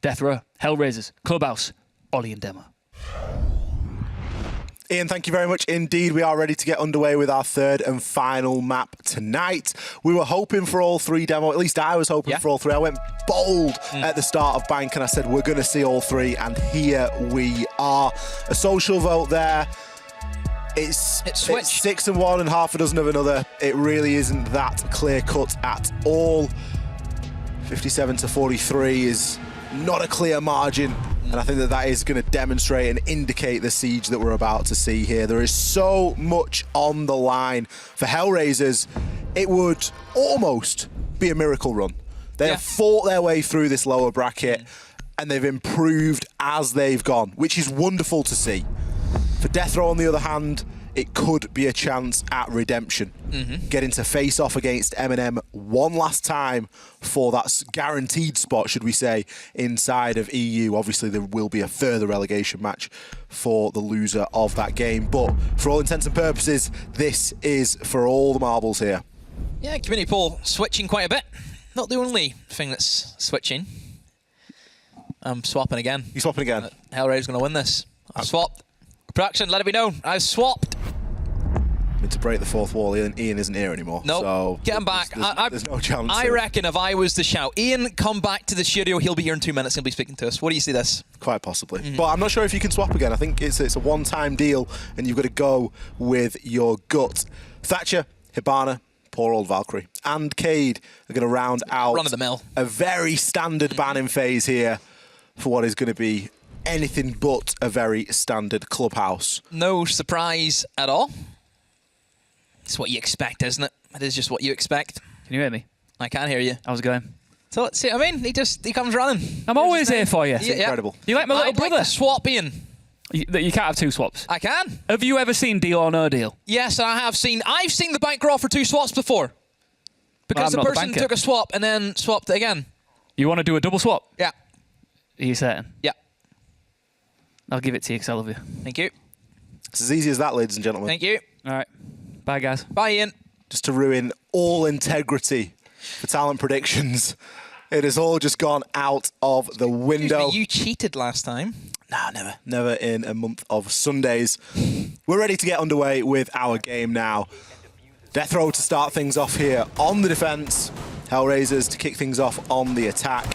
Deathrow, Hellraisers, Clubhouse, Ollie and Demo. Ian, thank you very much indeed. We are ready to get underway with our third and final map tonight. We were hoping for all three, Demo. At least I was hoping for all three. I went bold at the start of Bank and I said we're going to see all three, and here we are. A social vote there. It's 6-1 and half a dozen of another. It really isn't that clear cut at all. 57-43 is not a clear margin. And I think that is going to demonstrate and indicate the siege that we're about to see here. There is so much on the line. For Hellraisers, it would almost be a miracle run. They have fought their way through this lower bracket, and they've improved as they've gone, which is wonderful to see. For Deathrow, on the other hand, it could be a chance at redemption. Getting to face off against M&M one last time for that guaranteed spot, should we say, inside of EU. Obviously, there will be a further relegation match for the loser of that game. But for all intents and purposes, this is for all the marbles here. Yeah, community poll switching quite a bit. Not the only thing that's switching. I'm swapping again. You're swapping again? Hellraiser's going to win this. I've swapped. Production, let it be known. I've swapped. I mean, to break the fourth wall, Ian isn't here anymore. No, so get him back. There's no chance. I reckon if I was to shout, Ian, come back to the studio, he'll be here in 2 minutes, he'll be speaking to us. What do you see this? Quite possibly. But I'm not sure if you can swap again. I think it's a one-time deal, and you've got to go with your gut. Thatcher, Hibana, poor old Valkyrie, and Cade are going to round out run-of-the-mill. A very standard banning phase here for what is going to be anything but a very standard clubhouse. No surprise at all. It's what you expect, isn't it? It is just what you expect. Can you hear me? I can hear you. How's it going? So, see what I mean? He comes running. I'm always here for you. It's incredible. You like my little brother? Like to swap Ian. You can't have two swaps. I can. Have you ever seen Deal or No Deal? Yes, I have seen. I've seen the bank roll for 2 swaps before. Because the person took a swap and then swapped it again. You want to do a double swap? Yeah. Are you certain? Yeah. I'll give it to you because I love you. Thank you. It's as easy as that, ladies and gentlemen. Thank you. All right. Bye, guys. Bye, Ian. Just to ruin all integrity for talent predictions. It has all just gone out of the window. Excuse me, you cheated last time. No, never. Never in a month of Sundays. We're ready to get underway with our game now. Deathrow to start things off here on the defense. Hellraisers to kick things off on the attack.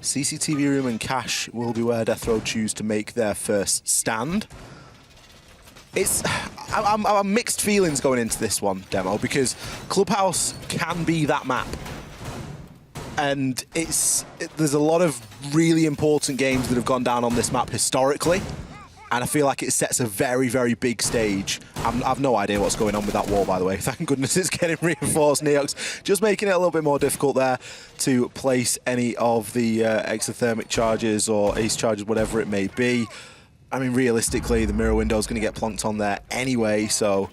CCTV room and cash will be where Deathrow choose to make their first stand. I'm mixed feelings going into this one, Demo, because Clubhouse can be that map. And there's a lot of really important games that have gone down on this map historically. And I feel like it sets a very, very big stage. I've no idea what's going on with that wall, by the way. Thank goodness it's getting reinforced. Neox just making it a little bit more difficult there to place any of the exothermic charges or ace charges, whatever it may be. I mean, realistically, the mirror window is going to get plonked on there anyway, so...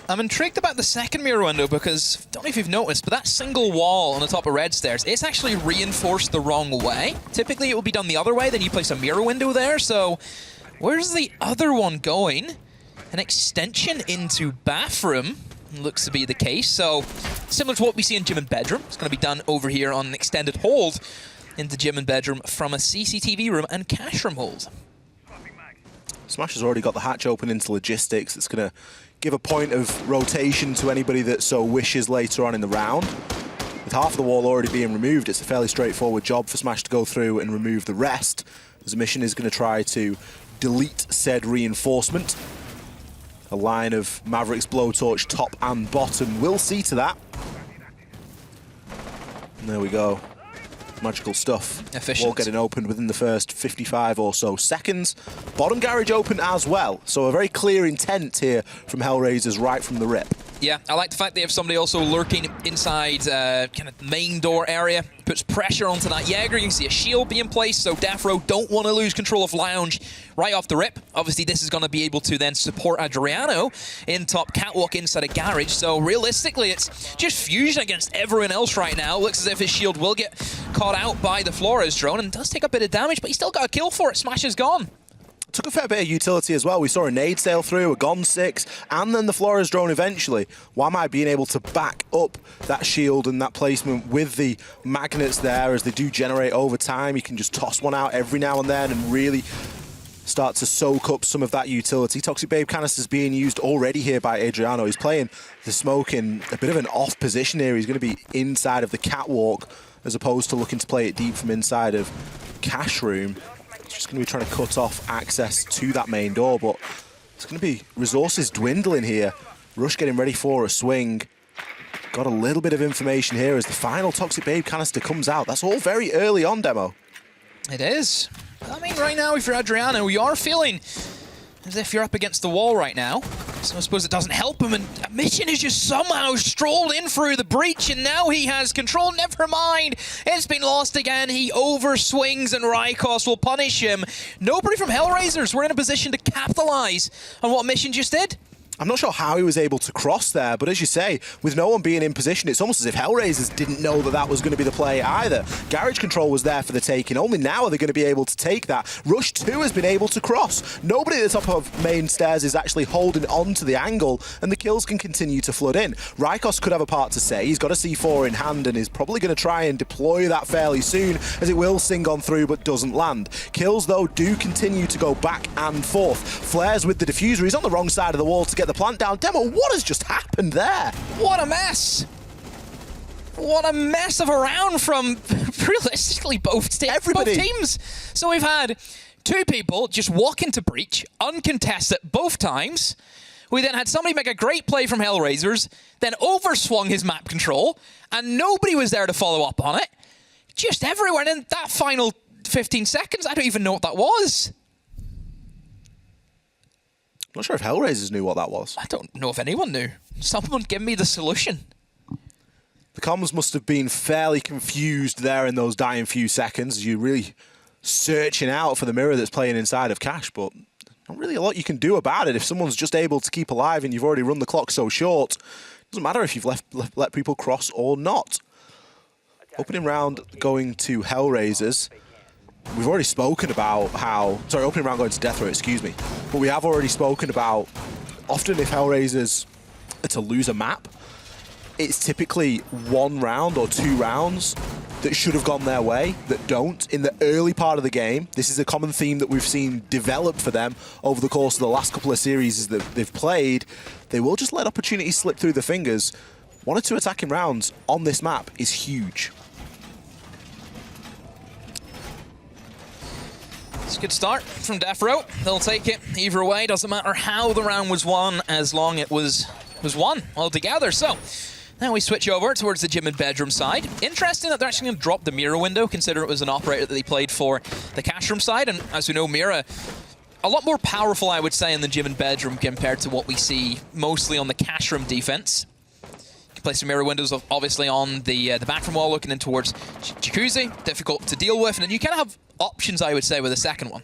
I'm intrigued about the second mirror window because, don't know if you've noticed, but that single wall on the top of red stairs, it's actually reinforced the wrong way. Typically, it would be done the other way, then you place a mirror window there, so where's the other one going? An extension into bathroom looks to be the case, so similar to what we see in gym and bedroom. It's going to be done over here on an extended hold into gym and bedroom from a CCTV room and cash room hold. Smash has already got the hatch open into logistics. It's going to give a point of rotation to anybody that so wishes later on in the round. With half of the wall already being removed, it's a fairly straightforward job for Smash to go through and remove the rest, as the mission is going to try to delete said reinforcement. A line of Maverick's blowtorch top and bottom will see to that. And there we go. Magical stuff. Efficient. Wall getting opened within the first 55 or so seconds. Bottom garage open as well. So a very clear intent here from Hellraisers right from the rip. Yeah, I like the fact they have somebody also lurking inside kind of main door area. Puts pressure onto that Jaeger. You can see a shield being placed, so Deathrow don't want to lose control of Lounge right off the rip. Obviously, this is going to be able to then support Adriano in top catwalk inside a garage. So realistically, it's just Fusion against everyone else right now. Looks as if his shield will get caught out by the Flores drone and does take a bit of damage, but he's still got a kill for it. Smash is gone. took a fair bit of utility as well. We saw a nade sail through, a Gon 6, and then the Flores drone eventually. Wamai being able to back up that shield and that placement with the magnets there as they do generate over time. You can just toss one out every now and then and really start to soak up some of that utility. Toxic Babe canisters being used already here by Adriano. He's playing the smoke in a bit of an off position here. He's going to be inside of the catwalk as opposed to looking to play it deep from inside of Cash Room. He's just going to be trying to cut off access to that main door, but it's going to be resources dwindling here. Rush getting ready for a swing. Got a little bit of information here as the final Toxic Babe canister comes out. That's all very early on, Demo. It is. I mean, right now, if you're Adriano, you are feeling as if you're up against the wall right now. So I suppose it doesn't help him, and Mission has just somehow strolled in through the breach, and now he has control. Never mind, it's been lost again. He overswings, and Rykos will punish him. Nobody from Hellraisers were in a position to capitalize on what Mission just did. I'm not sure how he was able to cross there, but as you say, with no one being in position, it's almost as if Hellraisers didn't know that that was going to be the play either. Garage control was there for the taking. Only now are they going to be able to take that. Rush 2 has been able to cross. Nobody at the top of main stairs is actually holding on to the angle, and the kills can continue to flood in. Rykos could have a part to say. He's got a C4 in hand and is probably going to try and deploy that fairly soon, as it will sing on through but doesn't land. Kills, though, do continue to go back and forth. Flares with the diffuser. He's on the wrong side of the wall to get the plant down. Demo, what has just happened there? What a mess! What a mess of a round from realistically both teams. So we've had two people just walk into breach, uncontested both times. We then had somebody make a great play from Hellraisers, then overswung his map control, and nobody was there to follow up on it. Just everywhere. And in that final 15 seconds, I don't even know what that was. I'm not sure if Hellraisers knew what that was. I don't know if anyone knew. Someone give me the solution. The comms must have been fairly confused there in those dying few seconds as you're really searching out for the mirror that's playing inside of Cash, but not really a lot you can do about it if someone's just able to keep alive and you've already run the clock so short. It doesn't matter if you've let people cross or not. Opening round going to Hellraisers. We've already spoken about how... Sorry, opening round going to Deathrow, excuse me. But we have already spoken about often if Hellraisers are to lose a map, it's typically one round or two rounds that should have gone their way that don't. In the early part of the game, this is a common theme that we've seen develop for them over the course of the last couple of series that they've played. They will just let opportunities slip through the fingers. 1 or 2 attacking rounds on this map is huge. It's a good start from Deathrow. They'll take it either way. Doesn't matter how the round was won, as long it was won altogether. So now we switch over towards the gym and bedroom side. Interesting that they're actually going to drop the Mira window, consider it was an operator that they played for the cash room side. And as we know, Mira, a lot more powerful, I would say, in the gym and bedroom compared to what we see mostly on the cash room defense. You can place some Mira windows, obviously, on the bathroom wall, looking in towards Jacuzzi. Difficult to deal with. And then you kind of have options, I would say, with the second one.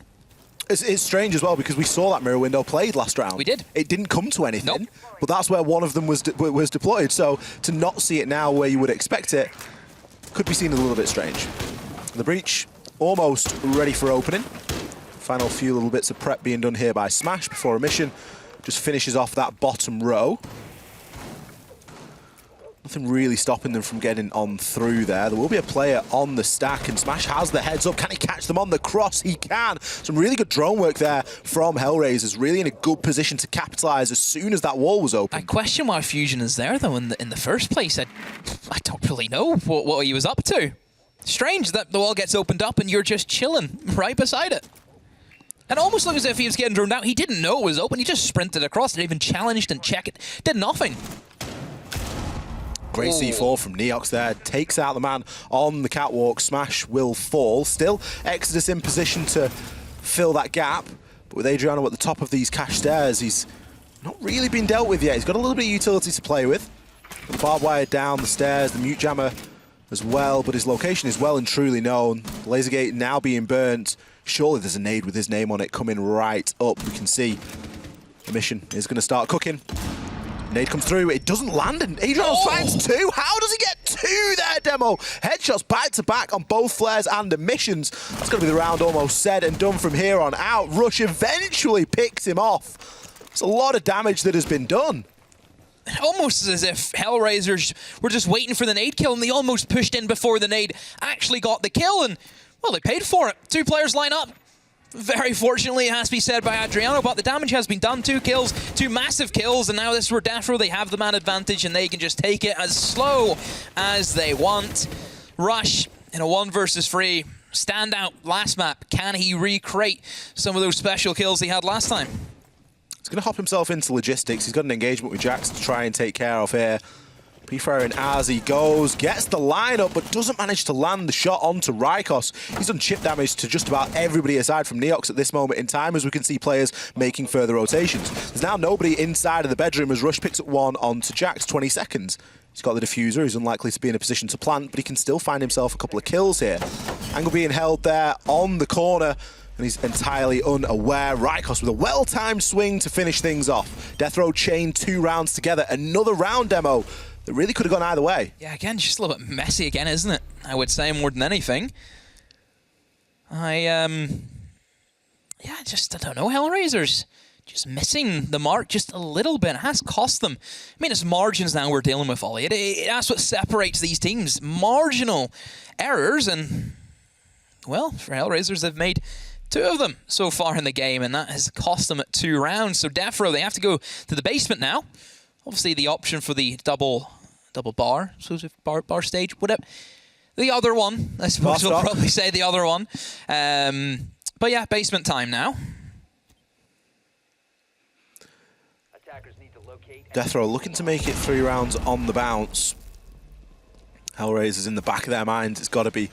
It's strange as well because we saw that mirror window played last round. We did. It didn't come to anything, nope. But that's where one of them was deployed. So to not see it now where you would expect it could be seen a little bit strange. The breach almost ready for opening. Final few little bits of prep being done here by Smash before a mission just finishes off that bottom row. Nothing really stopping them from getting on through there. There will be a player on the stack, and Smash has the heads up. Can he catch them on the cross? He can. Some really good drone work there from Hellraisers. Really in a good position to capitalize as soon as that wall was open. I question why Fusion is there, though, in the first place. I don't really know what he was up to. Strange that the wall gets opened up and you're just chilling right beside it. And almost looks as if he was getting drone out. He didn't know it was open. He just sprinted across it, even challenged and checked it. Did nothing. Great C4 from Neox there. Takes out the man on the catwalk. Smash will fall. Still, Exodus in position to fill that gap. But with Adriano at the top of these cash stairs, he's not really been dealt with yet. He's got a little bit of utility to play with. The barbed wire down the stairs, the mute jammer as well, but his location is well and truly known. The laser gate now being burnt. Surely there's a nade with his name on it coming right up. We can see the mission is going to start cooking. Nade comes through, it doesn't land, and Adriano finds 2. How does he get 2 there? Flare demo. Headshots back-to-back on both flares and emissions. That's going to be the round almost said and done from here on out. Rush eventually picks him off. It's a lot of damage that has been done. Almost as if Hellraisers were just waiting for the nade kill, and they almost pushed in before the nade actually got the kill, and, well, they paid for it. 2 players line up. Very fortunately, it has to be said by Adriano, but the damage has been done. 2 kills, 2 massive kills, and now this is where Deathrow, they have the man advantage, and they can just take it as slow as they want. Rush in a 1 versus 3. Standout last map. Can he recreate some of those special kills he had last time? He's going to hop himself into logistics. He's got an engagement with Jax to try and take care of here. Pre-firing as he goes, gets the lineup, but doesn't manage to land the shot onto Rykos. He's done chip damage to just about everybody aside from Neox at this moment in time, as we can see players making further rotations. There's now nobody inside of the bedroom as Rush picks up 1 onto Jax, 20 seconds. He's got the diffuser, he's unlikely to be in a position to plant, but he can still find himself a couple of kills here. Angle being held there on the corner, and he's entirely unaware. Rykos with a well-timed swing to finish things off. Deathrow chained 2 rounds together, another round demo that really could have gone either way. Yeah, again, just a little bit messy again, isn't it? I would say more than anything. I don't know, Hellraisers. Just missing the mark just a little bit. It has cost them. I mean, it's margins now we're dealing with, Ollie. That's what separates these teams. Marginal errors, and, well, for Hellraisers, they've made 2 of them so far in the game, and that has cost them at 2 rounds. So Deathrow, they have to go to the basement now. Obviously, the option for the double bar, so bar stage, whatever. The other one, I suppose we'll probably say the other one. But yeah, basement time now. Deathrow looking to make it 3 rounds on the bounce. Hellraisers in the back of their minds, it's got to be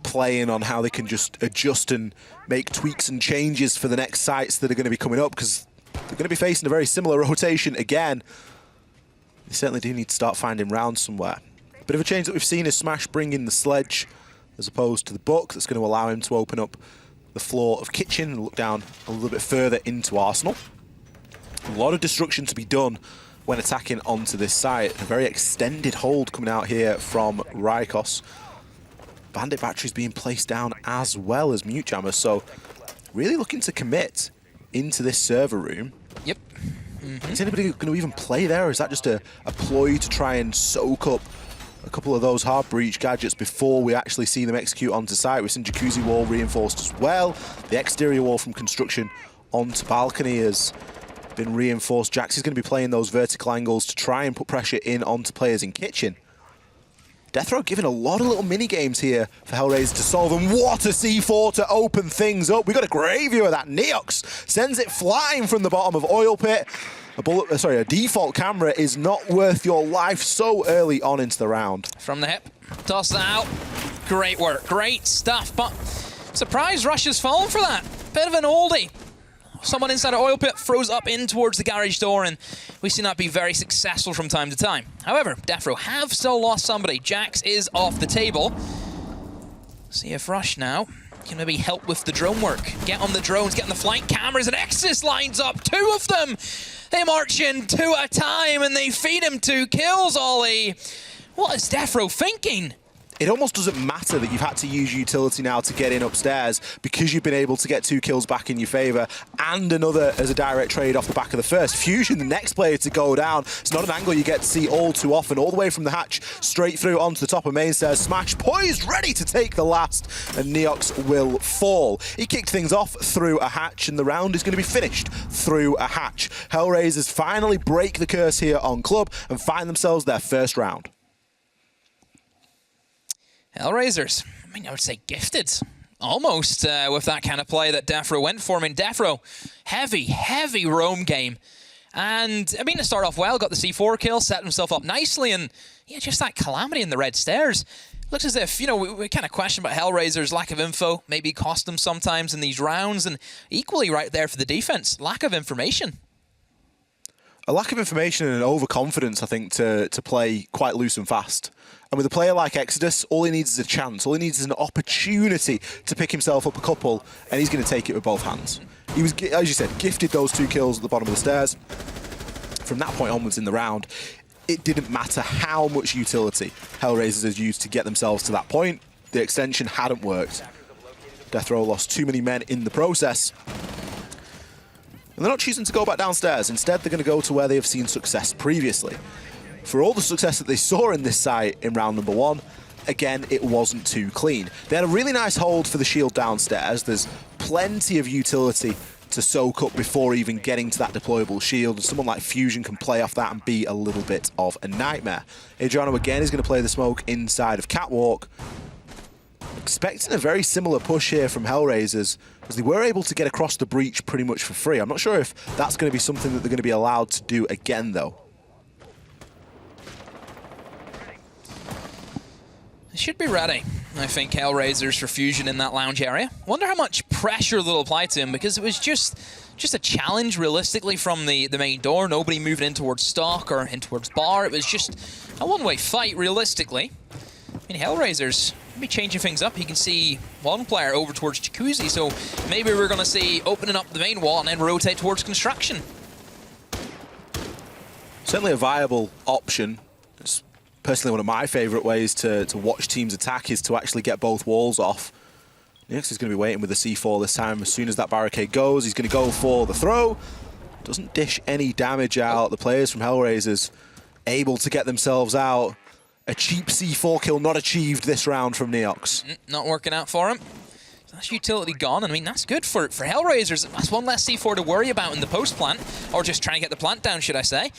playing on how they can just adjust and make tweaks and changes for the next sites that are going to be coming up, because they're going to be facing a very similar rotation again. They certainly do need to start finding rounds somewhere. Bit of a change that we've seen is Smash bring in the sledge as opposed to the book. That's going to allow him to open up the floor of kitchen and look down a little bit further into Arsenal. A lot of destruction to be done when attacking onto this site. A very extended hold coming out here from Rykos. Bandit batteries being placed down as well as mute jammers, so really looking to commit into this server room. Yep. Is anybody going to even play there, or is that just a ploy to try and soak up a couple of those hard breach gadgets before we actually see them execute onto site? We've seen Jacuzzi wall reinforced as well. The exterior wall from construction onto balcony has been reinforced. Jax is going to be playing those vertical angles to try and put pressure in onto players in kitchen. Deathrow giving a lot of little mini-games here for Hellraiser to solve, and what a C4 to open things up. We got a great view of that. Neox sends it flying from the bottom of Oil Pit. A default camera is not worth your life so early on into the round. From the hip, toss that out. Great work, great stuff, but surprise Rush has fallen for that. Bit of an oldie. Someone inside an Oil Pit throws up in towards the garage door, and we've seen that be very successful from time to time. However, Deathrow have still lost somebody. Jax is off the table. See if Rush now can maybe help with the drone work. Get on the drones, get on the flank cameras, and Exodus lines up 2 of them. They march in 2 at a time, and they feed him 2 kills, Ollie. What is Deathrow thinking? It almost doesn't matter that you've had to use utility now to get in upstairs, because you've been able to get 2 kills back in your favor and another as a direct trade off the back of the first. Fusion, the next player to go down. It's not an angle you get to see all too often. All the way from the hatch, straight through onto the top of main stairs. Smash poised, ready to take the last, and Neox will fall. He kicked things off through a hatch, and the round is going to be finished through a hatch. Hellraisers finally break the curse here on Club and find themselves their first round. Hellraisers, I would say gifted, almost, with that kind of play that Deathrow went for. Deathrow, heavy roam game. And, to start off well, got the C4 kill, set himself up nicely, and, yeah, just that calamity in the red stairs. Looks as if, we kind of question about Hellraiser's lack of info, maybe cost them sometimes in these rounds, and equally right there for the defense, lack of information. A lack of information and an overconfidence, I think, to play quite loose and fast. And with a player like Exodus, all he needs is a chance. All he needs is an opportunity to pick himself up a couple, and he's going to take it with both hands. He was, as you said, gifted those 2 kills at the bottom of the stairs. From that point onwards in the round, it didn't matter how much utility Hellraisers has used to get themselves to that point. The extension hadn't worked. Deathrow lost too many men in the process. And they're not choosing to go back downstairs. Instead, they're going to go to where they have seen success previously. For all the success that they saw in this site in round number 1, again, it wasn't too clean. They had a really nice hold for the shield downstairs. There's plenty of utility to soak up before even getting to that deployable shield. And someone like Fusion can play off that and be a little bit of a nightmare. Adriano again is going to play the smoke inside of Catwalk. Expecting a very similar push here from Hellraisers, as they were able to get across the breach pretty much for free. I'm not sure if that's going to be something that they're going to be allowed to do again, though. They should be ready, I think, Hellraisers for Fusion in that lounge area. Wonder how much pressure they'll apply to him, because it was just a challenge, realistically, from the main door. Nobody moving in towards Stock or in towards Bar. It was just a one-way fight, realistically. I mean, Hellraisers be changing things up. You can see one player over towards Jacuzzi, so maybe we're going to see opening up the main wall and then rotate towards construction. Certainly a viable option. It's personally one of my favourite ways to watch teams attack is to actually get both walls off. Neox is going to be waiting with the C4 this time. As soon as that barricade goes, he's going to go for the throw. Doesn't dish any damage out. The players from Hellraisers able to get themselves out. A cheap C4 kill not achieved this round from Neox. Not working out for him. That's utility gone. I mean, that's good for Hellraisers. That's one less C4 to worry about in the post plant, or just trying to get the plant down, should I say.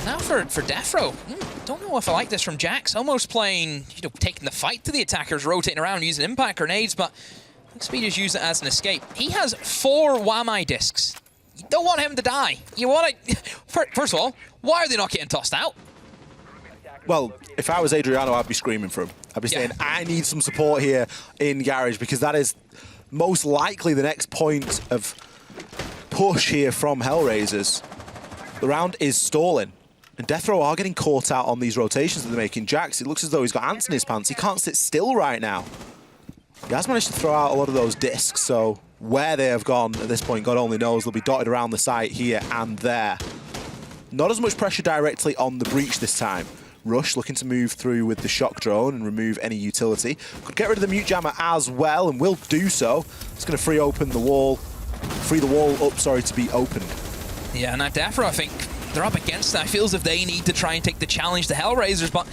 Now for Deathrow. Don't know if I like this from Jax. Almost playing, taking the fight to the attackers, rotating around, using impact grenades, but Speed is using it as an escape. He has 4 Wamai discs. You don't want him to die. You want to... First of all, why are they not getting tossed out? Well, if I was Adriano, I'd be screaming for him. I'd be saying, I need some support here in Garage, because that is most likely the next point of push here from Hellraisers. The round is stalling, and Deathrow are getting caught out on these rotations that they're making. Jax, it looks as though he's got ants in his pants. He can't sit still right now. He has managed to throw out a lot of those discs, so where they have gone at this point, God only knows. They'll be dotted around the site here and there. Not as much pressure directly on the breach this time. Rush looking to move through with the shock drone and remove any utility. Could get rid of the mute jammer as well, and will do so. It's going to free the wall up, to be opened. Yeah, now Deathrow, I think they're up against that. It feels as if they need to try and take the challenge to Hellraisers, but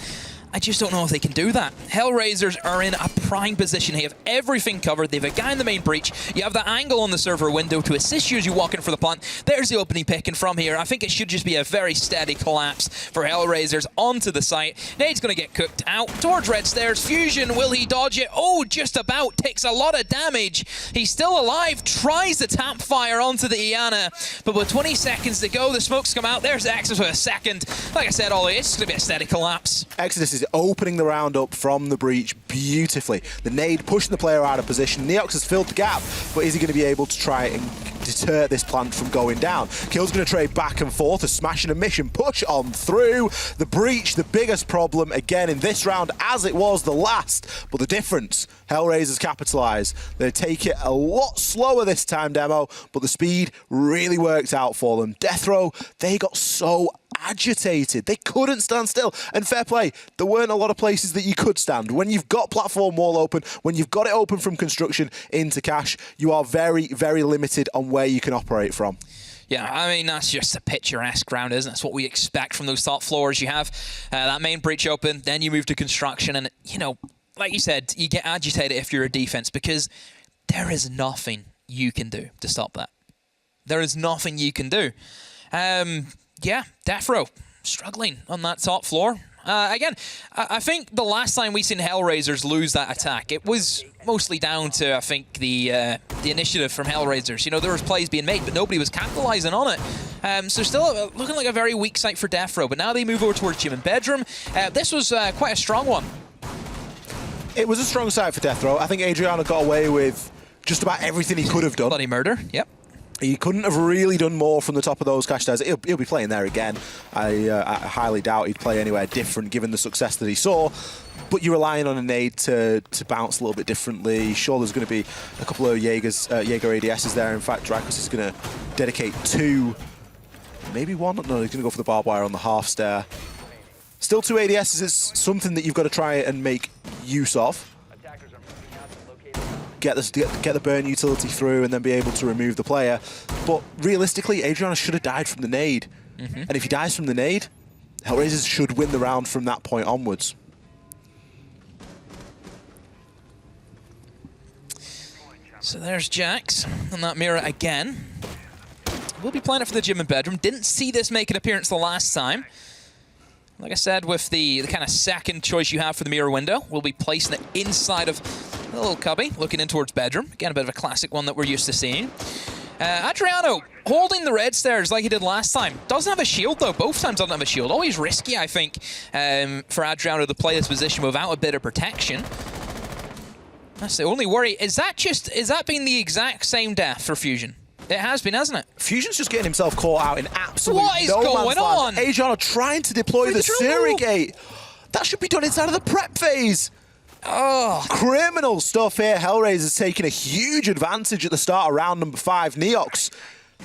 I just don't know if they can do that. Hellraisers are in a prime position. They have everything covered. They have a guy in the main breach. You have that angle on the server window to assist you as you walk in for the plant. There's the opening pick, and from here, I think it should just be a very steady collapse for Hellraisers onto the site. Nade's going to get cooked out towards red stairs. Fusion, will he dodge it? Oh, just about. Takes a lot of damage. He's still alive. Tries the tap fire onto the Iana, but with 20 seconds to go, the smokes come out. There's Exodus with a second. Like I said, Ollie, it's going to be a steady collapse. Exodus is opening the round up from the breach beautifully. The nade pushing the player out of position. Neox has filled the gap, but is he going to be able to try and deter this plant from going down? Kill's going to trade back and forth, a smash and a mission push on through. The breach, the biggest problem again in this round, as it was the last, but the difference, Hellraisers capitalise. They take it a lot slower this time, Demo, but the speed really worked out for them. Deathrow, they got so agitated. They couldn't stand still. And fair play, there weren't a lot of places that you could stand. When you've got platform wall open, when you've got it open from construction into cache, you are very, very limited on where you can operate from. Yeah, I mean, that's just a picturesque round, isn't it? That's what we expect from those top floors. You have that main breach open, then you move to construction, and, like you said, you get agitated if you're a defense, because there is nothing you can do to stop that. There is nothing you can do. Yeah, Deathrow struggling on that top floor. Again, I think the last time we seen Hellraisers lose that attack, it was mostly down to, I think, the initiative from Hellraisers. There was plays being made, but nobody was capitalizing on it. So still looking like a very weak site for Deathrow, but now they move over towards gym and bedroom. This was quite a strong one. It was a strong site for Deathrow. I think Adriano got away with just about everything he could have done. Bloody murder, yep. He couldn't have really done more from the top of those cache stairs. He'll be playing there again. I highly doubt he'd play anywhere different given the success that he saw. But you're relying on a nade to bounce a little bit differently. Sure, there's going to be a couple of Jaeger ADSs there. In fact, Dracos is going to dedicate 2 Maybe one. No, he's going to go for the barbed wire on the half stair. Still 2 ADSs is something that you've got to try and make use of. Get the burn utility through and then be able to remove the player. But realistically, Adriano should have died from the nade. And if he dies from the nade, Hellraisers should win the round from that point onwards. So there's Jax on that mirror again. We'll be playing it for the gym and bedroom. Didn't see this make an appearance the last time. Like I said, with the kind of second choice you have for the mirror window, we'll be placing it inside of the little cubby, looking in towards bedroom. Again, a bit of a classic one that we're used to seeing. Adriano holding the red stairs like he did last time. Doesn't have a shield, though. Both times doesn't have a shield. Always risky, I think, for Adriano to play this position without a bit of protection. That's the only worry. Is that been the exact same death for Fusion? It has been, hasn't it? Fusion's just getting himself caught out in absolute What is no going man's land. on? Adriano trying to deploy the Surrogate. That should be done inside of the prep phase. Oh. Criminal stuff here. Hellraiser's taking a huge advantage at the start of round number 5. Neox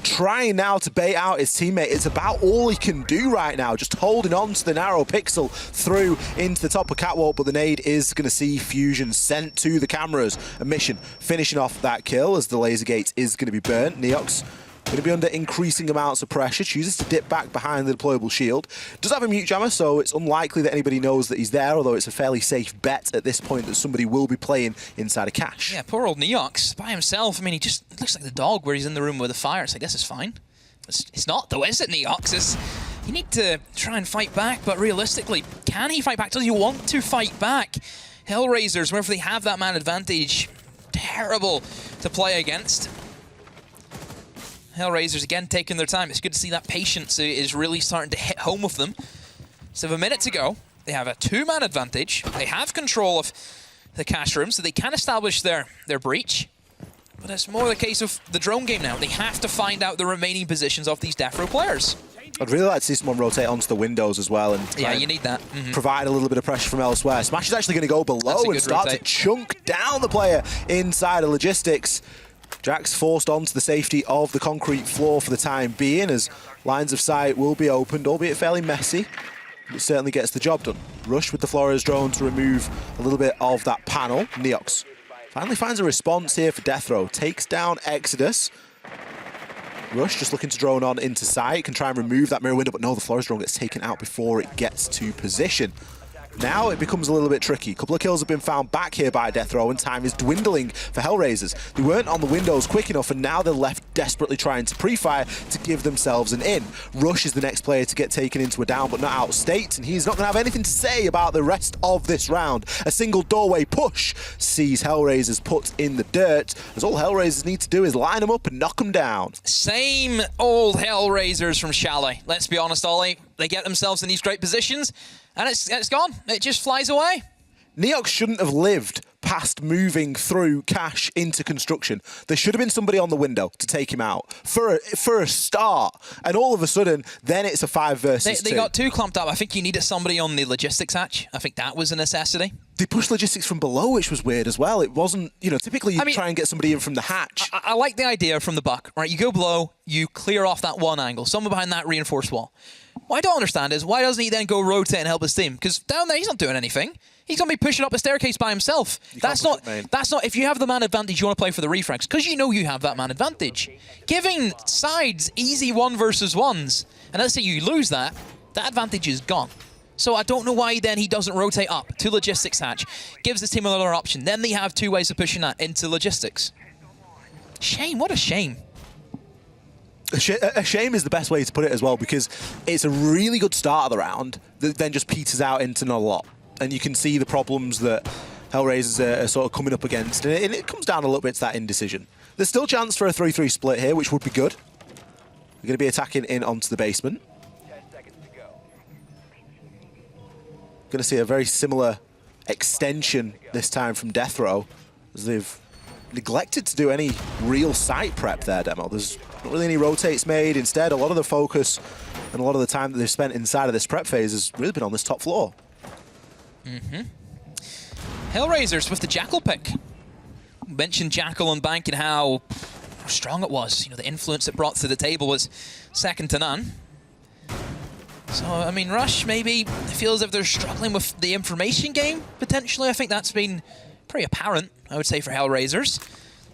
trying now to bait out his teammate. It's about all he can do right now, just holding on to the narrow pixel through into the top of catwalk, but the nade is going to see Fusion sent to the cameras. A mission finishing off that kill as the laser gate is going to be burnt. Neox going to be under increasing amounts of pressure, chooses to dip back behind the deployable shield. Does have a mute jammer, so it's unlikely that anybody knows that he's there, although it's a fairly safe bet at this point that somebody will be playing inside a cache. Yeah, poor old Neox by himself. I mean, he just looks like the dog where he's in the room with the fire. It's like, this is fine. It's not, though, is it, Neox? You need to try and fight back, but realistically, can he fight back? Does he want to fight back? Hellraisers, whenever they have that man advantage, terrible to play against. Hellraisers, again, taking their time. It's good to see that patience is really starting to hit home with them. So with a minute to go, they have a 2-man advantage. They have control of the cache room, so they can establish their breach. But it's more the case of the drone game now. They have to find out the remaining positions of these Deathrow players. I'd really like to see someone rotate onto the windows as well and yeah, you need that. Provide a little bit of pressure from elsewhere. Smash is actually going to go below and start to chunk down the player inside of logistics. Jax forced onto the safety of the concrete floor for the time being, as lines of sight will be opened, albeit fairly messy. It certainly gets the job done. Rush with the Flores drone to remove a little bit of that panel. Neox finally finds a response here for Deathrow. Takes down Exodus. Rush just looking to drone on into sight. Can try and remove that mirror window, but no, the Flores drone gets taken out before it gets to position. Now it becomes a little bit tricky. A couple of kills have been found back here by Deathrow, and time is dwindling for Hellraisers. They weren't on the windows quick enough, and now they're left desperately trying to pre-fire to give themselves an in. Rush is the next player to get taken into a down, but not outstate, and he's not going to have anything to say about the rest of this round. A single doorway push sees Hellraisers put in the dirt, as all Hellraisers need to do is line them up and knock them down. Same old Hellraisers from Chalet. Let's be honest, Ollie. They get themselves in these great positions, and it's gone. It just flies away. Neox shouldn't have lived past moving through cache into construction. There should have been somebody on the window to take him out for a start, and all of a sudden, then it's a 5 versus 2. They got too clumped up. I think you needed somebody on the logistics hatch. I think that was a necessity. They pushed logistics from below, which was weird as well. It wasn't, you know, typically you try and get somebody in from the hatch. I like the idea from the buck, right? You go below, you clear off that one angle, someone behind that reinforced wall. What I don't understand is, why doesn't he then go rotate and help his team? Because down there, he's not doing anything. He's going to be pushing up a staircase by himself. That's not, if you have the man advantage, you want to play for the refrags, because you know you have that man advantage. Giving sides easy 1 versus 1s, and let's say you lose that advantage is gone. So I don't know why then he doesn't rotate up to logistics hatch, gives his team another option. Then they have 2 ways of pushing that into logistics. Shame, what a shame. A shame is the best way to put it as well, because it's a really good start of the round that then just peters out into not a lot. And you can see the problems that Hellraisers are sort of coming up against, and it comes down a little bit to that indecision. There's still a chance for a 3-3 split here, which would be good. We're going to be attacking in onto the basement. Going to see a very similar extension this time from Deathrow, as they've neglected to do any real site prep there, Demo. There's not really any rotates made. Instead, a lot of the focus and a lot of the time that they've spent inside of this prep phase has really been on this top floor. Hellraisers with the Jackal pick. Mentioned Jackal on bank and how strong it was. You know, the influence it brought to the table was second to none. So, I mean, Rush maybe feels as if they're struggling with the information game, potentially. I think that's been pretty apparent, I would say, for Hellraisers.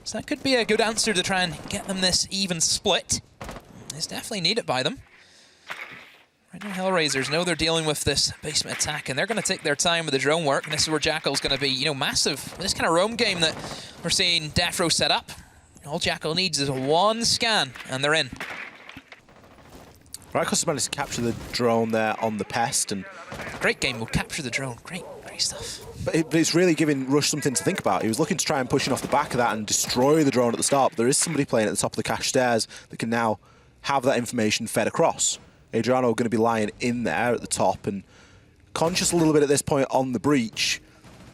So that could be a good answer to try and get them this even split. It's definitely needed by them. Right now, Hellraisers know they're dealing with this basement attack, and they're going to take their time with the drone work, and this is where Jackal's going to be, you know, massive. This kind of roam game that we're seeing Deathrow set up, all Jackal needs is one scan, and they're in. Rycos managed to capture the drone there on the Pest, and Great game, we'll capture the drone. Great stuff. but it's really giving Rush something to think about. He was looking to try and push off the back of that and destroy the drone at the start, but there is somebody playing at the top of the cache stairs that can now have that information fed across. Adriano going to be lying in there at the top and conscious a little bit at this point on the breach.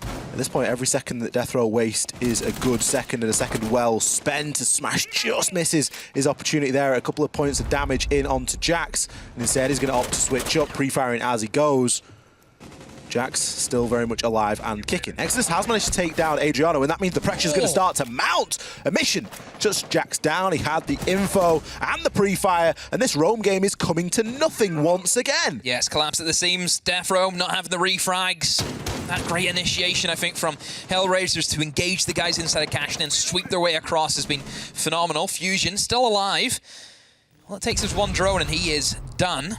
At this point, every second that Deathrow waste is a good second, and a second well spent. To Smash just misses his opportunity there. A couple of points of damage in onto Jax, and instead he's going to opt to switch up, pre-firing as he goes. Jax still very much alive and kicking. Exodus has managed to take down Adriano, and that means the pressure's going to start to mount. A mission just Jax down. He had the info and the pre-fire, and this roam game is coming to nothing once again. Yes, collapse at the seams. Deathrow not having the refrags. That great initiation, I think, from Hellraisers to engage the guys inside of cache and then sweep their way across has been phenomenal. Fusion still alive. All it takes is one drone and he is done.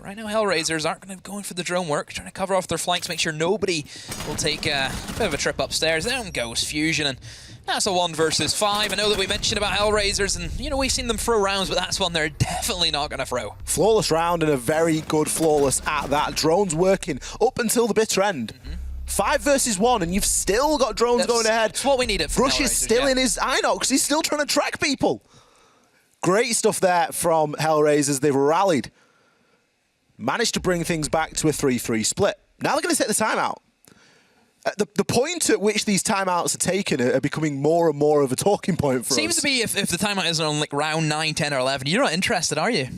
Right now, Hellraisers aren't going to go in for the drone work, trying to cover off their flanks, make sure nobody will take a bit of a trip upstairs. Down goes Fusion, and that's a 1 versus 5. I know that we mentioned about Hellraisers, and, you know, we've seen them throw rounds, but that's one they're definitely not going to throw. Flawless round, and a very good flawless at that. Drones working up until the bitter end. 5 versus 1, and you've still got drones going ahead. That's what we needed from Rush is Hellraisers, still in his Inox. He's still trying to track people. Great stuff there from Hellraisers. They've rallied. Managed to bring things back to a 3-3 split. Now they're going to set the timeout. The point at which these timeouts are taken are becoming more and more of a talking point for us. Seems to be if the timeout isn't on like round 9, 10, or 11, you're not interested, are you?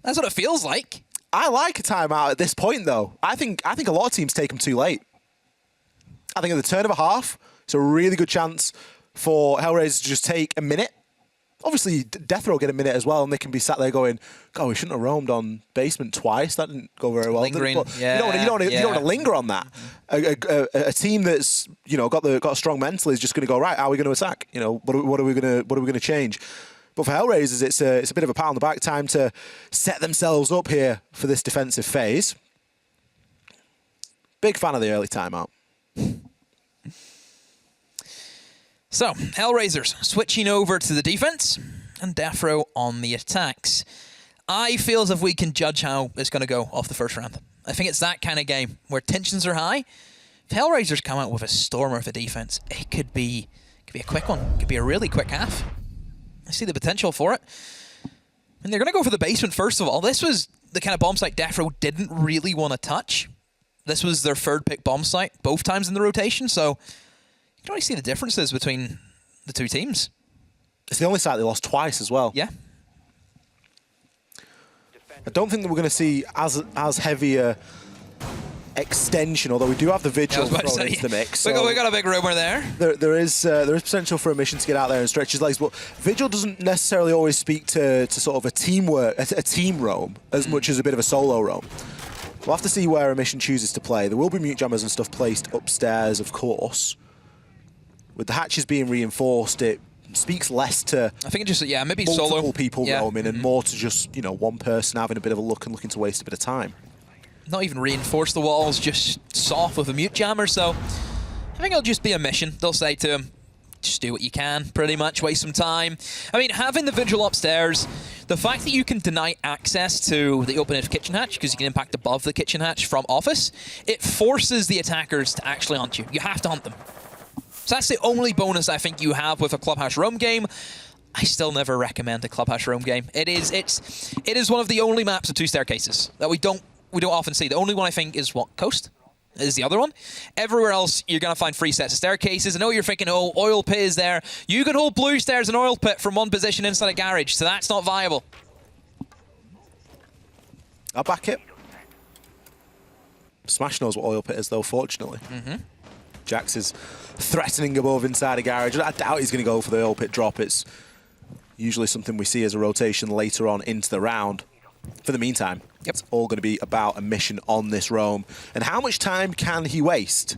That's what it feels like. I like a timeout at this point, though. I think a lot of teams take them too late. I think at the turn of a half, it's a really good chance for Hellraisers to just take a minute. Obviously, Deathrow get a minute as well, and they can be sat there going, "God, we shouldn't have roamed on basement twice. That didn't go very well." Lingering, but yeah, you don't want to linger on that. A team that's got a strong mental is just going to go, right. How are we going to attack? What are we going to change? But for Hellraisers, it's a bit of a pat on the back. Time to set themselves up here for this defensive phase. Big fan of the early timeout. So, Hellraisers switching over to the defense and Deathrow on the attacks. I feel as if we can judge how it's going to go off the first round. I think it's that kind of game where tensions are high. If Hellraisers come out with a stormer for defense, it could be a quick one. It could be a really quick half. I see the potential for it. And they're going to go for the basement first of all. This was the kind of bomb site Deathrow didn't really want to touch. This was their third pick bomb site both times in the rotation, so you can already see the differences between the two teams. It's the only site they lost twice as well. Yeah. I don't think that we're going to see as heavy a extension, although we do have the Vigil thrown into the mix. We got a big rumor there. There is potential for a mission to get out there and stretch his legs, but Vigil doesn't necessarily always speak to sort of a teamwork, a team roam, as much as a bit of a solo roam. We'll have to see where a mission chooses to play. There will be mute jammers and stuff placed upstairs, of course. With the hatches being reinforced, it speaks less to I think it just maybe multiple solo people roaming and more to just one person having a bit of a look and looking to waste a bit of time. Not even reinforce the walls, just soft with a mute jammer. So I think it'll just be a mission. They'll say to him, just do what you can, pretty much, waste some time. I mean, having the Vigil upstairs, the fact that you can deny access to the open edge kitchen hatch because you can impact above the kitchen hatch from office, it forces the attackers to actually hunt you. You have to hunt them. So that's the only bonus I think you have with a Clubhouse roam game. I still never recommend a Clubhouse roam game. It is one of the only maps of 2 staircases that we don't often see. The only one I think is Coast is the other one. Everywhere else you're gonna find 3 sets of staircases. I know you're thinking, oh, oil pit is there. You can hold blue stairs and oil pit from one position inside a garage, so that's not viable. I'll back it. Smash knows what oil pit is though, fortunately. Jax is threatening above inside a garage. I doubt he's going to go for the oil pit drop. It's usually something we see as a rotation later on into the round. For the meantime, Yep. It's all going to be about a mission on this roam. And how much time can he waste?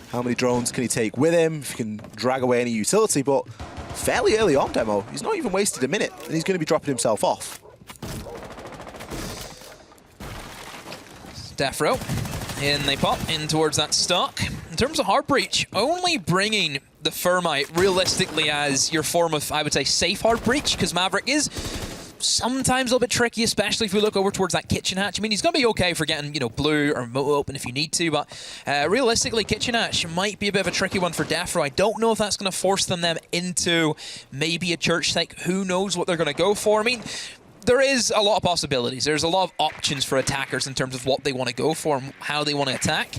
How many drones can he take with him? If he can drag away any utility, but fairly early on, Demo, he's not even wasted a minute, and he's going to be dropping himself off. Deathrow, in they pop, in towards that stock. In terms of hard breach, only bringing the Thermite realistically as your form of, I would say, safe hard breach, because Maverick is sometimes a little bit tricky, especially if we look over towards that kitchen hatch. I mean, he's going to be okay for getting, you know, blue or moto open if you need to, but realistically, kitchen hatch might be a bit of a tricky one for Deathrow. I don't know if that's going to force them into maybe a church take. Who knows what they're going to go for? I mean, there is a lot of possibilities. There's a lot of options for attackers in terms of what they want to go for and how they want to attack.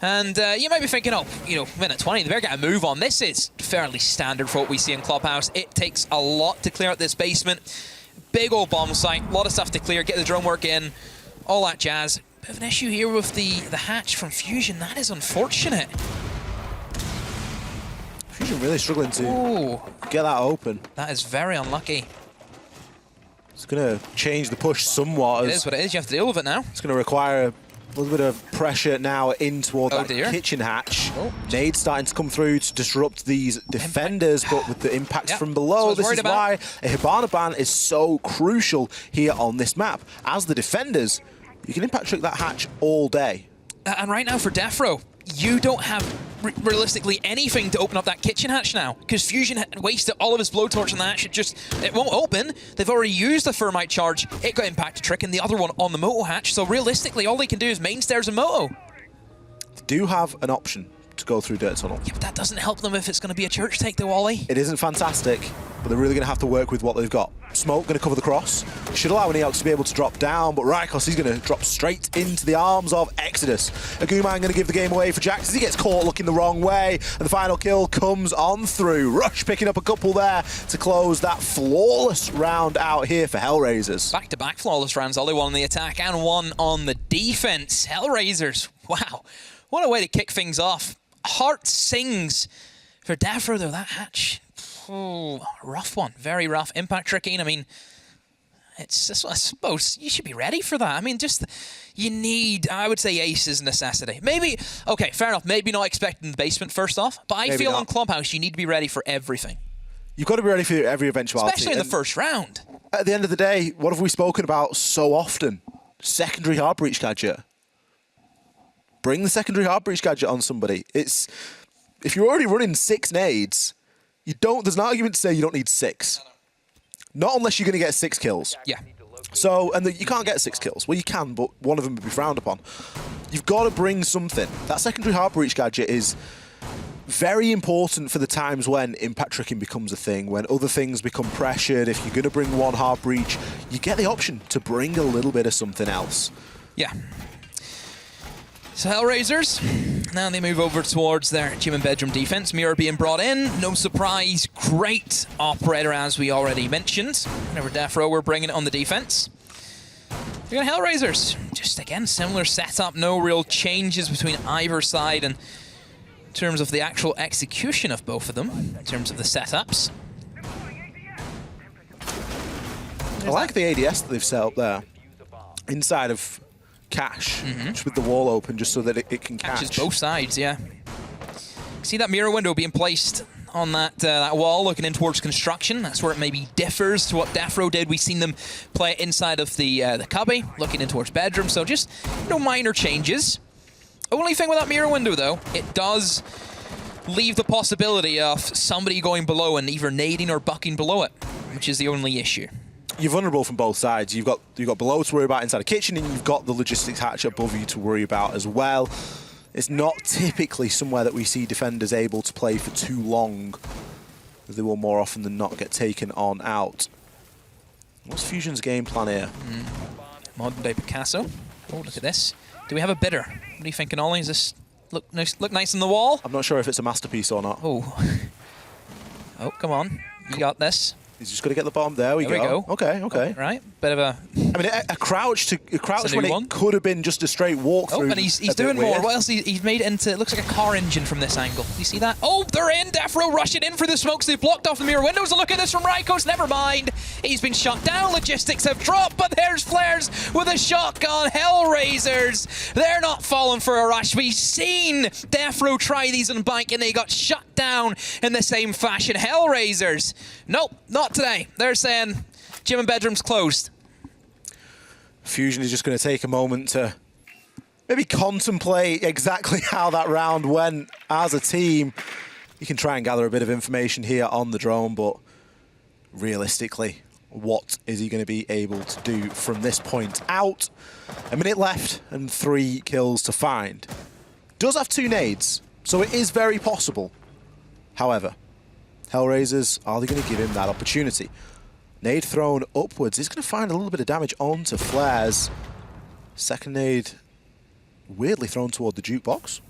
And you might be thinking, oh, you know, minute 20, they better get a move on. This is fairly standard for what we see in Clubhouse. It takes a lot to clear out this basement. Big old bomb site, a lot of stuff to clear, get the drone work in, all that jazz. Bit of an issue here with the hatch from Fusion. That is unfortunate. Fusion really struggling to get that open. That is very unlucky. It's going to change the push somewhat. It is what it is. You have to deal with it now. It's going to require a little bit of pressure now in toward that kitchen hatch. Nade starting to come through to disrupt these defenders, but with the impacts from below, this is why a Hibana ban is so crucial here on this map. As the defenders, you can impact trick that hatch all day. And right now for Deathrow, you don't have realistically anything to open up that kitchen hatch now, because Fusion wasted all of his blowtorch on the hatch. It won't open. They've already used the Thermite charge. It got impacted trick, and the other one on the moto hatch. So realistically, all they can do is main stairs and moto. They do have an option to go through Dirt Tunnel. Yeah, but that doesn't help them if it's going to be a church take, though, Ollie. It isn't fantastic, but they're really going to have to work with what they've got. Smoke going to cover the cross. Should allow Neox to be able to drop down, but Rykos, he's going to drop straight into the arms of Exodus. Aguman going to give the game away for Jax as he gets caught looking the wrong way, and the final kill comes on through. Rush picking up a couple there to close that flawless round out here for Hellraisers. Back-to-back flawless rounds, Ollie. One on the attack and one on the defense. Hellraisers, wow. What a way to kick things off. Heart sings for Deathrow, though. That hatch, rough one. Very rough. Impact tricking, I mean, it's just, I suppose you should be ready for that. I mean, just, you need, I would say ace is a necessity. Maybe, okay, fair enough. Maybe not expecting the basement first off, but I feel on Clubhouse you need to be ready for everything. You've got to be ready for every eventuality. Especially in the first round. At the end of the day, what have we spoken about so often? Secondary hard breach gadget. Bring the secondary hard breach gadget on somebody. It's, if you're already running 6 nades, there's an argument to say you don't need 6. Not unless you're going to get 6 kills. Yeah. So, and you can't get 6 kills. Well, you can, but one of them would be frowned upon. You've got to bring something. That secondary hard breach gadget is very important for the times when impact tricking becomes a thing, when other things become pressured. If you're going to bring one hard breach, you get the option to bring a little bit of something else. Yeah. So Hellraisers, now they move over towards their gym and bedroom defense. Mirror being brought in, no surprise, great operator as we already mentioned. Whenever Deathrow, we're bringing it on the defense. We got Hellraisers, just again, similar setup, no real changes between either side and in terms of the actual execution of both of them, in terms of the setups. I like the ADS that they've set up there, inside of Cache, just with the wall open, just so that it can catch. Catches both sides, yeah. See that mirror window being placed on that wall, looking in towards construction. That's where it maybe differs to what Deathrow did. We've seen them play it inside of the cubby, looking in towards bedroom. So just no minor changes. Only thing with that mirror window, though, it does leave the possibility of somebody going below and either nading or bucking below it, which is the only issue. You're vulnerable from both sides. You've got below to worry about inside the kitchen, and you've got the logistics hatch above you to worry about as well. It's not typically somewhere that we see defenders able to play for too long, as they will more often than not get taken on out. What's Fusion's game plan here? Modern day Picasso. Oh, look at this. Do we have a bidder? What are you thinking, Ollie? Does this look nice on the wall? I'm not sure if it's a masterpiece or not. Oh. Oh, come on. You got this. He's just got to get the bomb. There we go. Okay. Okay. Right. Bit of a... I I mean, a crouch when one. it could have been just a straight walk through. Oh, and he's doing more. What else? He's made it into, it looks like a car engine from this angle. You see that? Oh, they're in. Deathrow rushing in for the smokes. They've blocked off the mirror windows. And look at this from Rykos. Never mind. He's been shut down. Logistics have dropped, but there's Flares with a shotgun. Hellraisers. They're not falling for a rush. We've seen Deathrow try these on bike, and they got shut down in the same fashion. Hellraisers. Nope, not today. They're saying gym and bedroom's closed. Fusion is just going to take a moment to maybe contemplate exactly how that round went as a team. You can try and gather a bit of information here on the drone, but realistically, what is he going to be able to do from this point out? A minute left and 3 kills to find. Does have 2 nades, so it is very possible. However, Hellraisers, are they going to give him that opportunity? Nade thrown upwards. He's going to find a little bit of damage onto Flares. Second nade weirdly thrown toward the jukebox.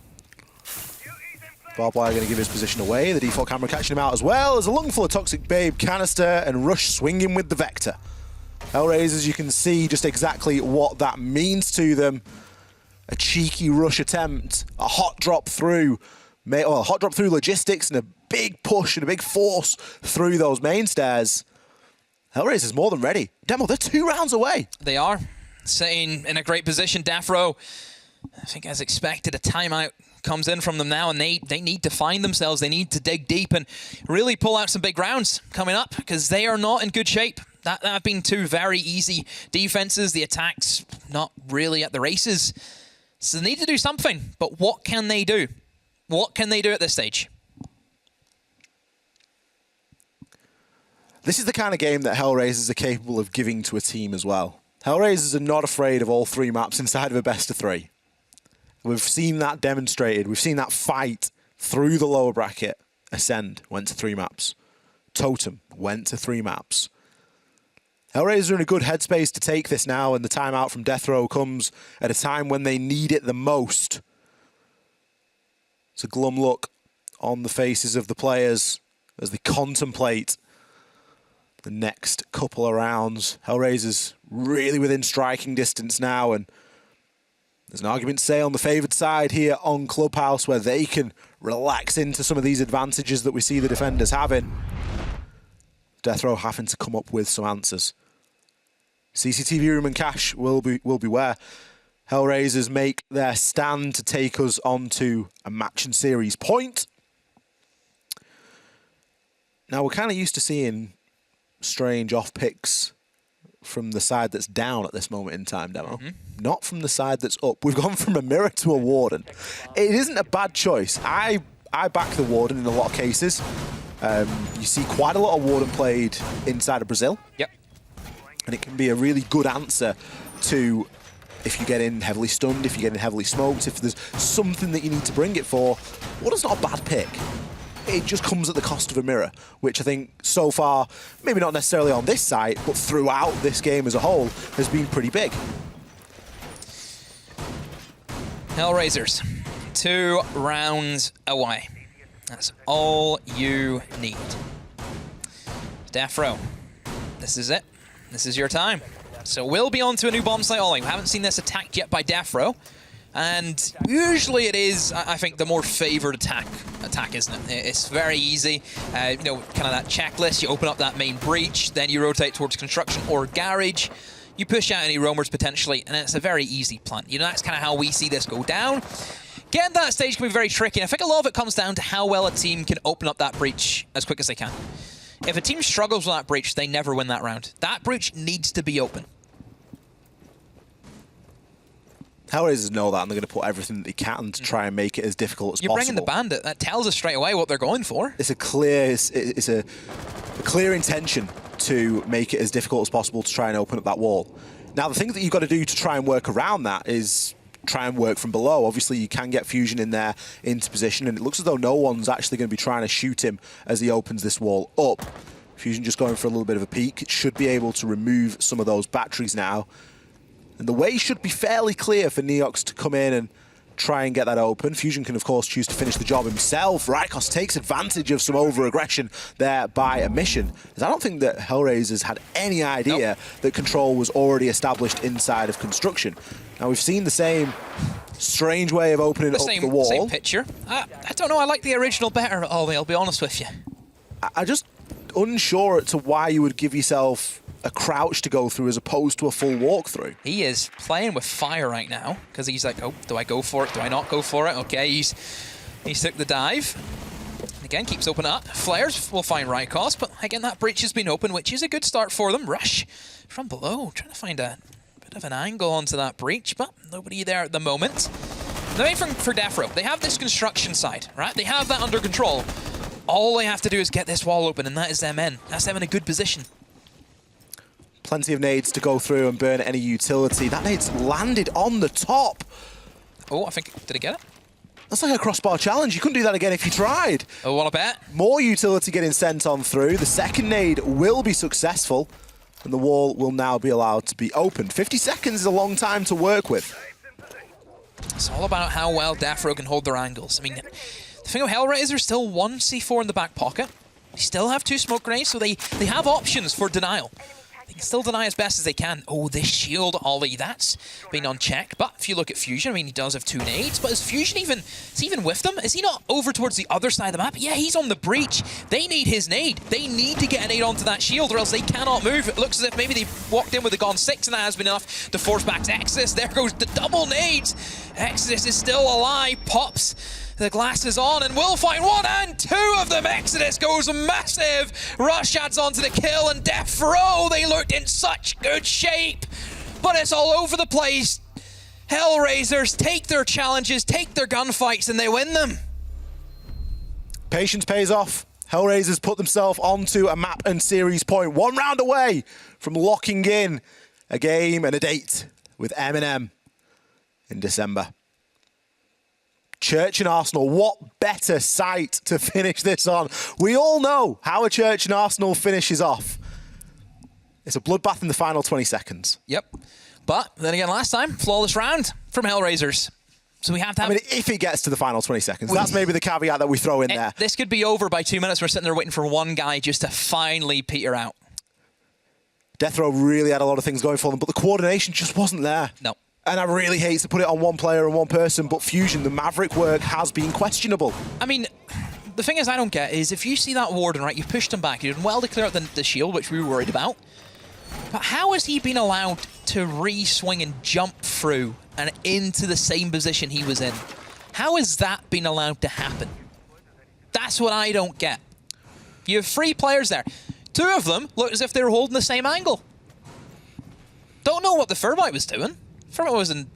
Barbed wire going to give his position away. The default camera catching him out as well. There's a lung full of Toxic Babe canister and Rush swinging with the Vector. Hellraisers, you can see just exactly what that means to them. A cheeky rush attempt, a hot drop through logistics, and a big push and a big force through those main stairs. Hellraiser's more than ready. Demo, they're 2 rounds away. They are. Sitting in a great position. Deathrow, I think as expected, a timeout comes in from them now, and they need to find themselves. They need to dig deep and really pull out some big rounds coming up, because they are not in good shape. That have been 2 very easy defenses. The attack's not really at the races. So they need to do something. But what can they do? What can they do at this stage? This is the kind of game that Hellraisers are capable of giving to a team as well. Hellraisers are not afraid of all 3 maps inside of a best of 3. We've seen that demonstrated. We've seen that fight through the lower bracket. Ascend went to 3 maps. Totem went to 3 maps. Hellraisers are in a good headspace to take this now, and the timeout from Deathrow comes at a time when they need it the most. It's a glum look on the faces of the players as they contemplate the next couple of rounds. Hellraisers really within striking distance now, and there's an argument to say on the favoured side here on Clubhouse, where they can relax into some of these advantages that we see the defenders having. Deathrow having to come up with some answers. CCTV room and cash will be where Hellraisers make their stand to take us on to a match and series point. Now, we're kind of used to seeing strange off picks from the side that's down at this moment in time, Demo. Not from the side that's up. We've gone from a mirror to a Warden. It isn't a bad choice. I back the Warden in a lot of cases. You see quite a lot of Warden played inside of Brazil. Yep. And it can be a really good answer to if you get in heavily stunned, if you get in heavily smoked, if there's something that you need to bring it for. Warden's not a bad pick. It just comes at the cost of a mirror, which I think so far, maybe not necessarily on this site, but throughout this game as a whole, has been pretty big. Hellraisers, 2 rounds away. That's all you need. Deathrow, this is it. This is your time. So we'll be on to a new bomb site all-in. We haven't seen this attacked yet by Deathrow. And usually it is, I think, the more favoured attack, isn't it? It's very easy. You know, kind of that checklist. You open up that main breach, then you rotate towards construction or garage. You push out any roamers potentially, and it's a very easy plant. You know, that's kind of how we see this go down. Getting to that stage can be very tricky, and I think a lot of it comes down to how well a team can open up that breach as quick as they can. If a team struggles with that breach, they never win that round. That breach needs to be open. Hellraisers know that, and they're going to put everything that they can to try and make it as difficult as possible. You're bringing the bandit. That tells us straight away what they're going for. It's a clear, it's a clear intention to make it as difficult as possible to try and open up that wall. Now, the thing that you've got to do to try and work around that is try and work from below. Obviously, you can get Fusion in there into position, and it looks as though no one's actually going to be trying to shoot him as he opens this wall up. Fusion just going for a little bit of a peek. It should be able to remove some of those batteries now. And the way should be fairly clear for Neox to come in and try and get that open. Fusion can, of course, choose to finish the job himself. Rykos takes advantage of some over-aggression there by Emission. As I don't think that Hellraisers had any idea that control was already established inside of construction. Now, we've seen the same strange way of opening up the wall. Same picture. I don't know, I like the original better, Ollie, I'll be honest with you. I'm just unsure as to why you would give yourself a crouch to go through as opposed to a full walkthrough. He is playing with fire right now because he's like, oh, do I go for it? Do I not go for it? Okay, he's took the dive. Again, keeps opening up. Flares will find Rykos, but again, that breach has been open, which is a good start for them. Rush from below, trying to find a bit of an angle onto that breach, but nobody there at the moment. The main thing for Deathrow, they have this construction side, right? They have that under control. All they have to do is get this wall open, and that is them in. That's them in a good position. Plenty of nades to go through and burn any utility. That nade's landed on the top. Oh, I think, did he get it? That's like a crossbar challenge. You couldn't do that again if you tried. Oh, what a bet. More utility getting sent on through. The second nade will be successful, and the wall will now be allowed to be opened. 50 seconds is a long time to work with. It's all about how well Deathrow can hold their angles. I mean, the thing with Hellraiser, still one C4 in the back pocket. They still have 2 smoke grenades, so they have options for denial. They can still deny as best as they can. Oh, this shield, Ollie, that's been unchecked. But if you look at Fusion, I mean, he does have 2 nades, but is Fusion even with them? Is he not over towards the other side of the map? Yeah, he's on the breach. They need his nade. They need to get a nade onto that shield, or else they cannot move. It looks as if maybe they walked in with a Gone 6, and that has been enough to force back to Exodus. There goes the double nades. Exodus is still alive, pops the glasses on, and will find 1 and 2 of them. Exodus goes massive. Rush adds on to the kill, and Deathrow, they looked in such good shape. But it's all over the place. Hellraisers take their challenges, take their gunfights, and they win them. Patience pays off. Hellraisers put themselves onto a map and series point. 1 round away from locking in a game and a date with M&M in December. Church and Arsenal, what better site to finish this on? We all know how a Church and Arsenal finishes off. It's a bloodbath in the final 20 seconds. Yep. But then again, last time, flawless round from Hellraisers. So we have to have... I mean, if it gets to the final 20 seconds, that's maybe the caveat that we throw in there. This could be over by 2 minutes. We're sitting there waiting for one guy just to finally peter out. Deathrow really had a lot of things going for them, but the coordination just wasn't there. No. And I really hate to put it on one player and one person, but Fusion, the Maverick work has been questionable. I mean, the thing is I don't get is if you see that Warden, right, you've pushed him back, you've done well to clear out the shield, which we were worried about. But how has he been allowed to re-swing and jump through and into the same position he was in? How has that been allowed to happen? That's what I don't get. You have 3 players there. 2 of them look as if they were holding the same angle. Don't know what the Thermite was doing. Thermite was in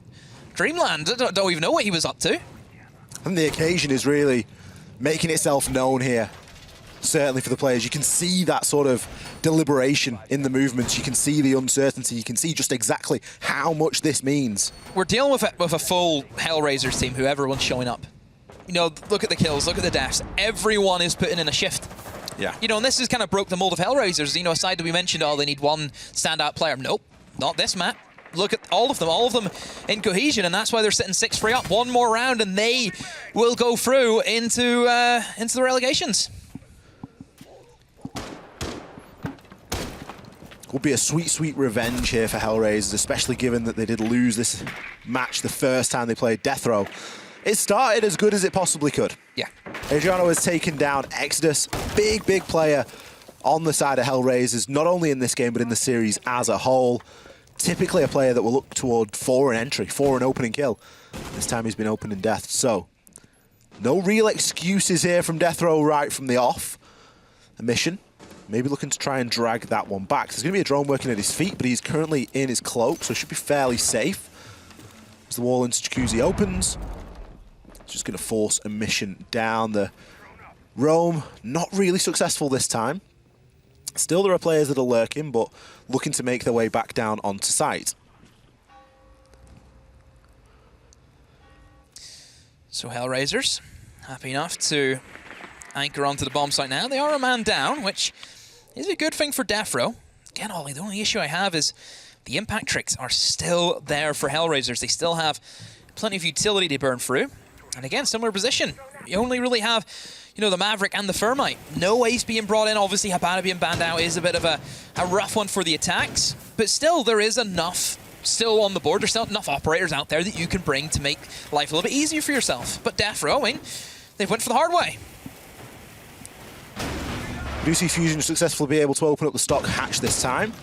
Dreamland. Don't even know what he was up to. And the occasion is really making itself known here. Certainly for the players. You can see that sort of deliberation in the movements. You can see the uncertainty. You can see just exactly how much this means. We're dealing with a full Hellraisers team, who everyone's showing up. You know, look at the kills, look at the deaths. Everyone is putting in a shift. Yeah. You know, and this has kind of broke the mold of Hellraisers. You know, aside that we mentioned, oh, they need 1 standout player. Nope, not this map. Look at all of them in cohesion, and that's why they're sitting 6-3 up. 1 more round, and they will go through into the relegations. Will be a sweet, sweet revenge here for Hellraisers, especially given that they did lose this match the first time they played Deathrow. It started as good as it possibly could. Yeah. Adriano has taken down Exodus, big, big player on the side of Hellraisers, not only in this game, but in the series as a whole. Typically a player that will look toward 4 an entry, 4 an opening kill. This time he's been open in death, so no real excuses here from Deathrow right from the off. A mission, maybe looking to try and drag that one back. There's going to be a drone working at his feet, but he's currently in his cloak, so it should be fairly safe. As the wall into Jacuzzi opens, it's just going to force a mission down. The roam, not really successful this time. Still, there are players that are lurking, but looking to make their way back down onto site. So Hellraisers, happy enough to anchor onto the bomb site now. They are a man down, which is a good thing for Deathrow. Again, Ollie, the only issue I have is the impact tricks are still there for Hellraisers. They still have Plenty of utility to burn through. And again, similar position. You only really have, you know, the Maverick and the Thermite. No Ace being brought in. Obviously, Habana being banned out is a bit of a rough one for the attacks. But still, there is enough still on the board. There's still enough operators out there that you can bring to make life a little bit easier for yourself. But Deathrow, I mean, they've went for the hard way. We do see Fusion successfully be able to open up the stock hatch this time.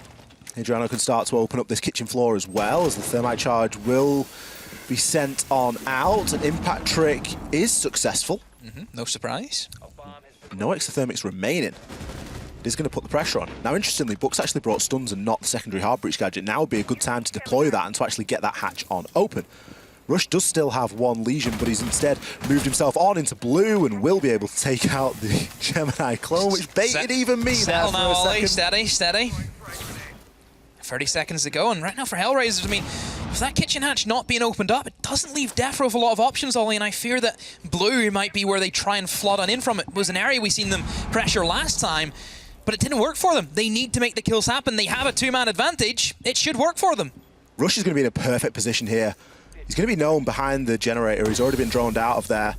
Adriano can start to open up this kitchen floor as well, as the Thermite charge will be sent on out. An impact trick is successful. No surprise. No exothermics remaining. It is going to put the pressure on. Now, interestingly, Buck's actually brought stuns and not the secondary hard breach gadget. Now would be a good time to deploy that and to actually get that hatch on open. Rush does still have one Legion, but he's instead moved himself on into blue and will be able to take out the Gemini clone, which baited even me there for a second. Steady, steady. 30 seconds to go, and right now for Hellraisers, I mean, with that kitchen hatch not being opened up, it doesn't leave Deathrow with a lot of options, Ollie, and I fear that blue might be where they try and flood on in from. It was an area we seen them pressure last time, but it didn't work for them. They need to make the kills happen. They have a two-man advantage. It should work for them. Rush is going to be in a perfect position here. He's going to be known behind the generator. He's already been droned out of there.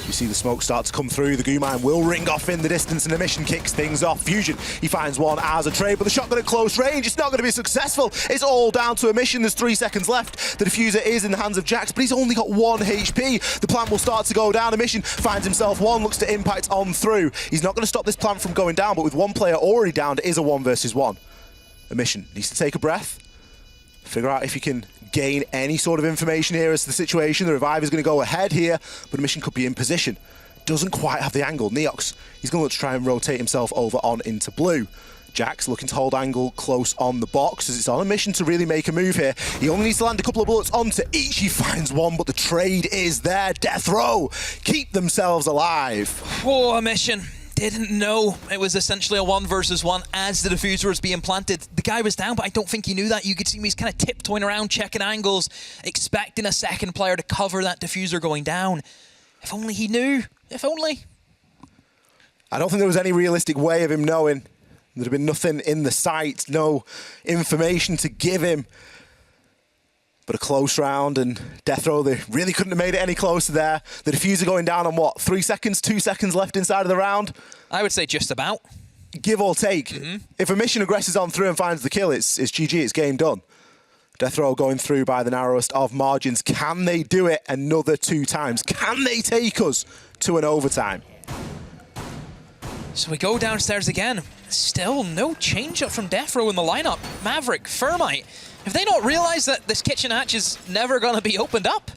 You see the smoke start to come through. The goo mine will ring off in the distance, and the mission kicks things off. Fusion, he finds one as a trade, but the shotgun at close range, it's not going to be successful. It's all down to a mission. There's 3 seconds left. The diffuser is in the hands of Jax, but he's only got 1 HP. The plant will start to go down. A mission finds himself one, looks to impact on through. He's not going to stop this plant from going down, but with one player already down, it is a 1 versus 1. A mission needs to take a breath, figure out if he can gain any sort of information here as to the situation. The revive is going to go ahead here, but a mission could be in position. Doesn't quite have the angle. Neox, he's going to look to try and rotate himself over on into blue. Jax looking to hold angle close on the box as it's on a mission to really make a move here. He only needs to land a couple of bullets onto each. He finds one, but the trade is there. Deathrow keep themselves alive. Oh, a mission. Didn't know it was essentially a 1 versus 1 as the diffuser was being planted. The guy was down, but I don't think he knew that. You could see him, he's kind of tiptoeing around, checking angles, expecting a second player to cover that diffuser going down. If only he knew. If only. I don't think there was any realistic way of him knowing. There'd have been nothing in the sight, no information to give him. But a close round, and Deathrow, they really couldn't have made it any closer there. The diffuser going down on what, 3 seconds, 2 seconds left inside of the round? I would say just about. Give or take. If a mission aggresses on through and finds the kill, it's GG, it's game done. Deathrow going through by the narrowest of margins. Can they do it another 2 times? Can they take us to an overtime? So we go downstairs again. Still no change up from Deathrow in the lineup. Maverick, Thermite. Have they not realized that this kitchen hatch is never going to be opened up?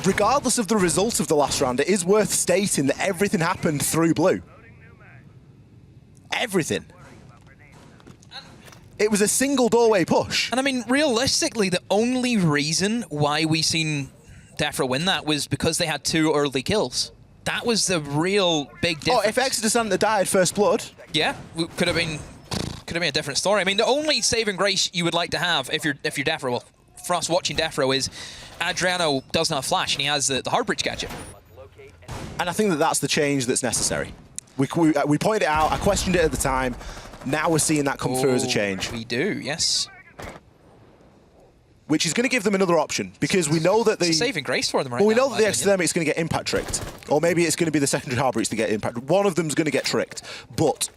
Regardless of the result of the last round, it is worth stating that everything happened through blue. Everything. It was a single doorway push. And I mean, realistically, the only reason why we seen Deathrow win that was because they had 2 early kills. That was the real big difference. Oh, if Exodus hadn't died first blood. Yeah, could have been a different story. I mean, the only saving grace you would like to have if you're Deathrow, well, for us watching Deathrow, is Adriano doesn't have flash and he has the hard breach gadget. And I think that that's the change that's necessary. We pointed it out, I questioned it at the time. Now we're seeing that come through as a change. We do, yes. Which is going to give them another option, because we know that It's a saving grace for them right well, we now, know that the exothermic is going to get impact tricked. Or maybe it's going to be the secondary hard breach to get impact. One of them's going to get tricked. But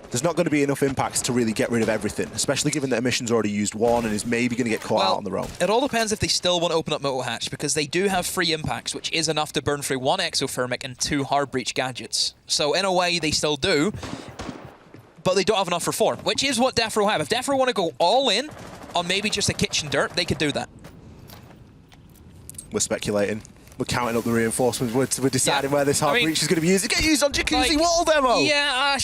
there's not going to be enough impacts to really get rid of everything, especially given that Emission's already used 1 and is maybe going to get caught out on their own. It all depends if they still want to open up Moto Hatch, because they do have 3 impacts, which is enough to burn through 1 exothermic and 2 hard breach gadgets. So in a way, they still do, but they don't have enough for 4, which is what Deathrow have. If Deathrow want to go all in on maybe just a kitchen dirt, they could do that. We're speculating. We're counting up the reinforcements. We're deciding where this hard breach is going to be used. It get used on Jacuzzi Wall demo! Yeah,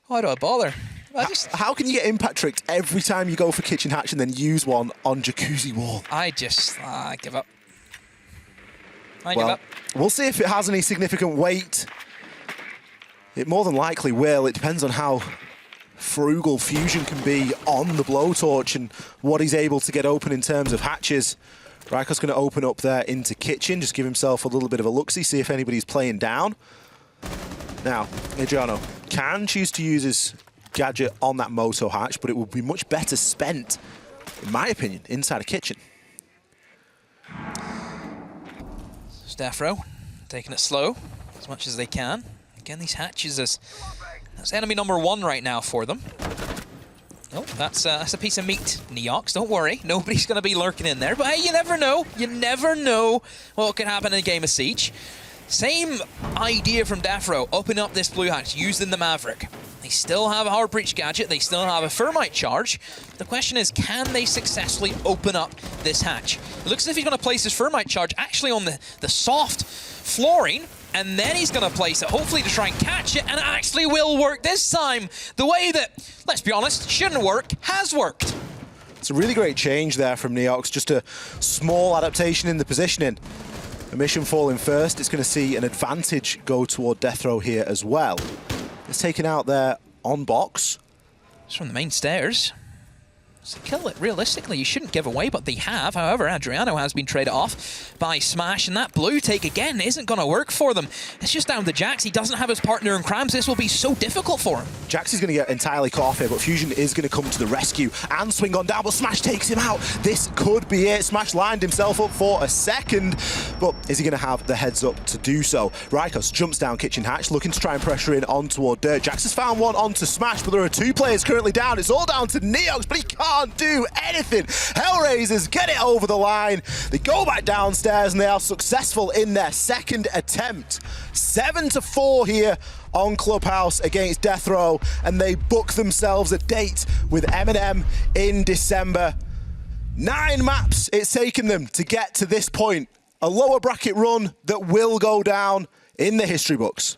why do I bother? How can you get impact tricked every time you go for kitchen hatch and then use one on Jacuzzi Wall? I just give up. Give up. We'll see if it has any significant weight. It more than likely will. It depends on how frugal Fusion can be on the blowtorch and what he's able to get open in terms of hatches. Raiko's going to open up there into kitchen, just give himself a little bit of a look-see, see if anybody's playing down. Now, Adriano can choose to use his gadget on that Moto hatch, but it will be much better spent in my opinion, inside a kitchen. Deathrow taking it slow as much as they can. Again, these hatches that's enemy number 1 right now for them. Oh, that's a piece of meat, Neox. Don't worry, nobody's going to be lurking in there. But hey, you never know. You never know what could happen in a game of Siege. Same idea from Deathrow, open up this blue hatch, using the Maverick. They still have a hard breach gadget, they still have a Thermite charge. The question is, can they successfully open up this hatch? It looks as if he's going to place his Thermite charge actually on the soft flooring, and then he's going to place it, hopefully to try and catch it, and it actually will work this time. The way that, let's be honest, shouldn't work, has worked. It's a really great change there from Neox, just a small adaptation in the positioning. The mission falling first, it's going to see an advantage go toward Deathrow here as well. It's taken out there on box. It's from the main stairs. So kill it, realistically, you shouldn't give away, but they have. However, Adriano has been traded off by Smash, and that blue take, again, isn't going to work for them. It's just down to Jax. He doesn't have his partner in Crams. This will be so difficult for him. Jax is going to get entirely caught off here, but Fusion is going to come to the rescue and swing on down, but Smash takes him out. This could be it. Smash lined himself up for a second, but is he going to have the heads up to do so? Rykos jumps down kitchen hatch, looking to try and pressure in on toward Dirt. Jax has found one onto Smash, but there are 2 players currently down. It's all down to Neox, but he can't do anything. Hellraisers get it over the line. They go back downstairs and they are successful in their second attempt. 7-4 here on Clubhouse against Deathrow, and they book themselves a date with M&M in December. 9 maps it's taken them to get to this point. A lower bracket run that will go down in the history books.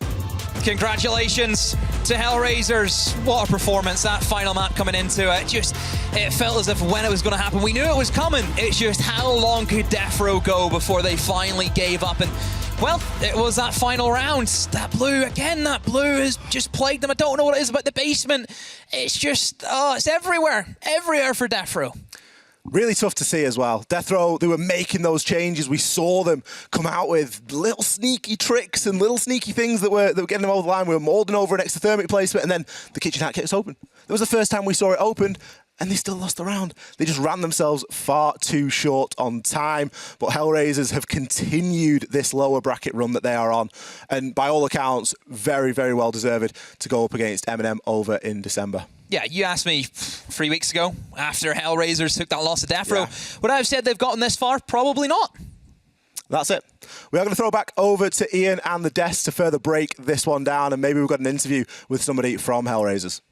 Congratulations to Hellraisers. What a performance, that final map coming into it. It felt as if when it was going to happen, we knew it was coming. It's just how long could Deathrow go before they finally gave up? And, well, it was that final round. That blue, again, that blue has just plagued them. I don't know what it is about the basement. It's just, oh, it's everywhere. Everywhere for Deathrow. Really tough to see as well. Deathrow, they were making those changes. We saw them come out with little sneaky tricks and little sneaky things that were getting them over the line. We were moulding over an extra thermic placement, and then the kitchen hat gets open. That was the first time we saw it open, and they still lost the round. They just ran themselves far too short on time. But Hellraisers have continued this lower bracket run that they are on, and by all accounts, very, very well deserved to go up against M&M over in December. Yeah, you asked me 3 weeks ago, after Hellraisers took that loss to Deathrow, would I have said they've gotten this far? Probably not. That's it. We are going to throw back over to Ian and the desk to further break this one down, and maybe we've got an interview with somebody from Hellraisers.